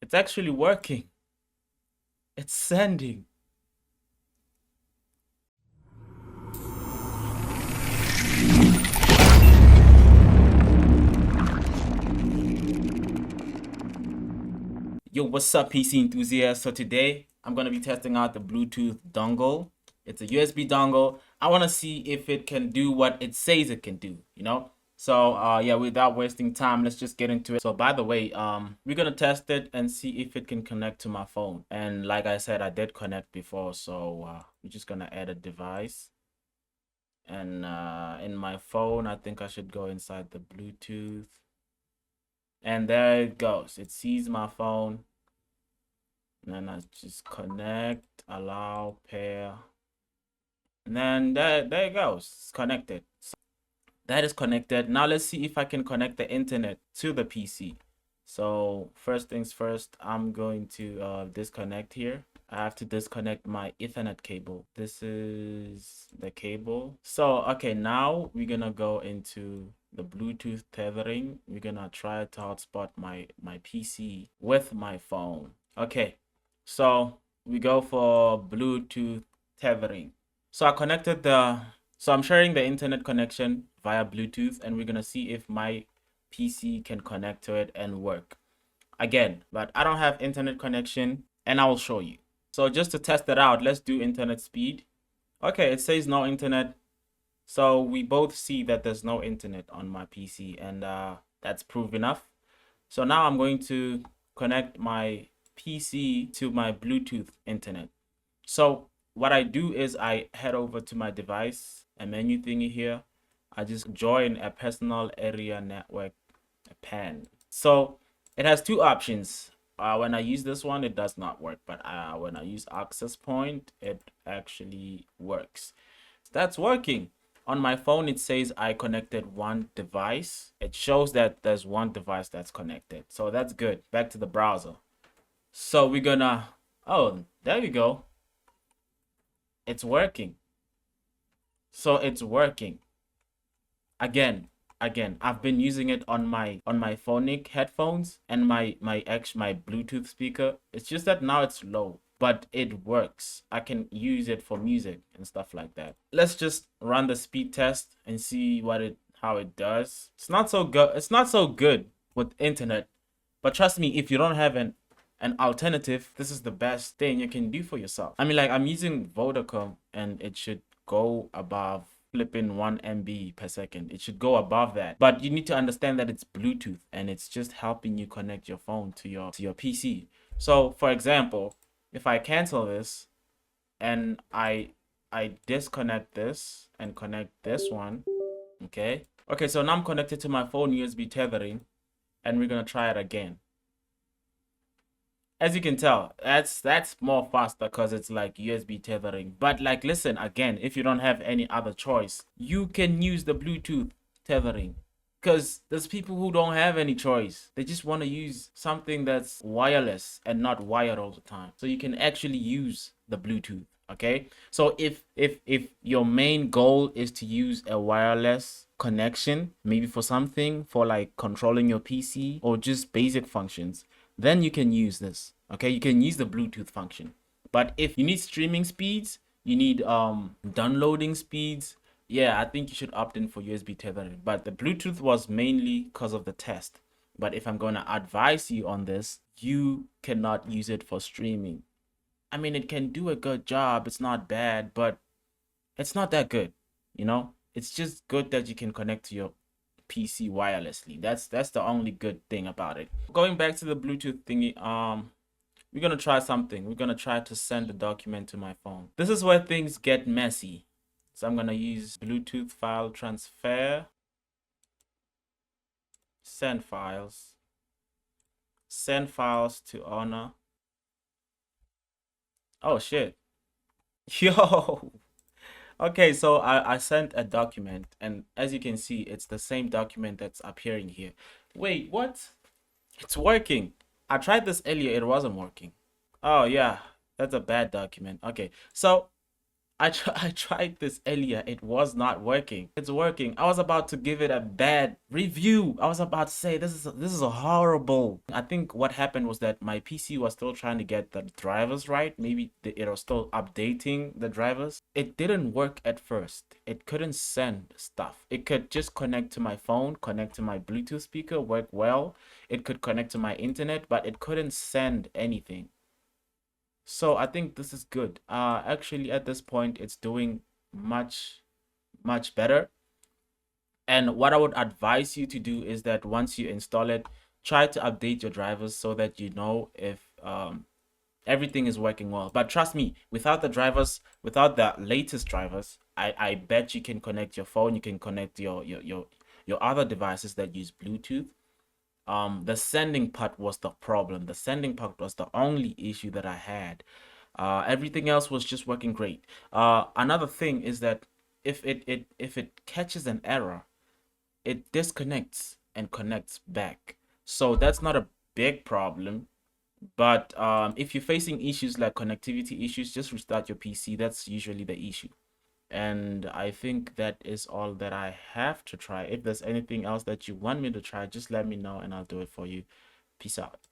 It's actually working. It's sending. Yo, what's up, PC enthusiasts? So today I'm gonna be testing out the Bluetooth dongle. It's a USB dongle. I want to see if it can do what it says it can do, you know? So yeah, without wasting time, let's just get into it. So by the way, we're gonna test it and see if it can connect to my phone. And like I said, I did connect before, so we're just gonna add a device. And in my phone, I think I should go inside the Bluetooth. And there it goes. It sees my phone. And then I just connect, allow, pair. And then there it goes. It's connected. So that is connected. Now let's see if I can connect the internet to the PC. So first things first, I'm going to disconnect here. I have to disconnect my Ethernet cable. This is the cable. So okay, now we're gonna go into the Bluetooth tethering. We're gonna try to hotspot my PC with my phone. Okay, so we go for Bluetooth tethering. So I connected so I'm sharing the internet connection via Bluetooth, and we're gonna see if my PC can connect to it and work. Again, but I don't have internet connection, and I will show you. So just to test it out, let's do internet speed. Okay, it says no internet. So we both see that there's no internet on my PC, and that's proof enough. So now I'm going to connect my PC to my Bluetooth internet. So what I do is I head over to my device, a menu thingy here. I just join a personal area network, a PAN. So it has two options. When I use this one, it does not work, but when I use access point, it actually works. That's working. On my phone, it says I connected one device. It shows that there's one device that's connected. So that's good. Back to the browser. So we're gonna, oh, there we go. It's working. So it's working. Again, I've been using it on my phonic headphones and my Bluetooth speaker. It's just that now it's low, but it works. I can use it for music and stuff like that. Let's just run the speed test and see how it does. It's not so good. It's not so good with internet, but trust me, if you don't have an alternative, this is the best thing you can do for yourself. I mean, like, I'm using Vodacom and it should go above flipping 1 MB per second. It should go above that, but you need to understand that it's Bluetooth and it's just helping you connect your phone to your PC. So for example, if I cancel this and I disconnect this and connect this one, okay, so now I'm connected to my phone USB tethering, and we're gonna try it again. As you can tell, that's more faster because it's like USB tethering. But like, listen, again, if you don't have any other choice, you can use the Bluetooth tethering, because there's people who don't have any choice. They just want to use something that's wireless and not wired all the time. So you can actually use the Bluetooth. Okay, so if your main goal is to use a wireless connection, maybe for something, for like controlling your PC or just basic functions, then you can use this. Okay, you can use the Bluetooth function. But if you need streaming speeds, you need downloading speeds, yeah, I think you should opt in for USB tethering. But the Bluetooth was mainly because of the test. But if I'm going to advise you on this, you cannot use it for streaming. I mean, it can do a good job. It's not bad, but it's not that good, you know? It's just good that you can connect to your PC wirelessly. That's the only good thing about it. Going back to the Bluetooth thingy, we're gonna try something. We're gonna try to send a document to my phone. This is where things get messy. So I'm gonna use Bluetooth file transfer, send files to Honor. Oh shit. Yo. Okay, so I sent a document, and as you can see, it's the same document that's appearing here. Wait, what? It's working. I tried this earlier, it wasn't working. Oh yeah, that's a bad document. Okay, so I tried this earlier. It was not working. It's working. I was about to give it a bad review. I was about to say this is a horrible. I think what happened was that my PC was still trying to get the drivers right. Maybe it was still updating the drivers. It didn't work at first. It couldn't send stuff. It could just connect to my phone, connect to my Bluetooth speaker, work well. It could connect to my internet, but it couldn't send anything. So I think this is good. Actually, at this point, it's doing much better. And what I would advise you to do is that once you install it, try to update your drivers so that you know if everything is working well. But trust me, without the drivers, without the latest drivers, I bet you can connect your phone, you can connect your other devices that use Bluetooth. The sending part was the problem. The sending part was the only issue that I had. Everything else was just working great. Another thing is that if it catches an error, it disconnects and connects back. So that's not a big problem. But if you're facing issues like connectivity issues, just restart your PC. That's usually the issue. And I think that is all that I have to try. If there's anything else that you want me to try, just let me know and I'll do it for you. Peace out.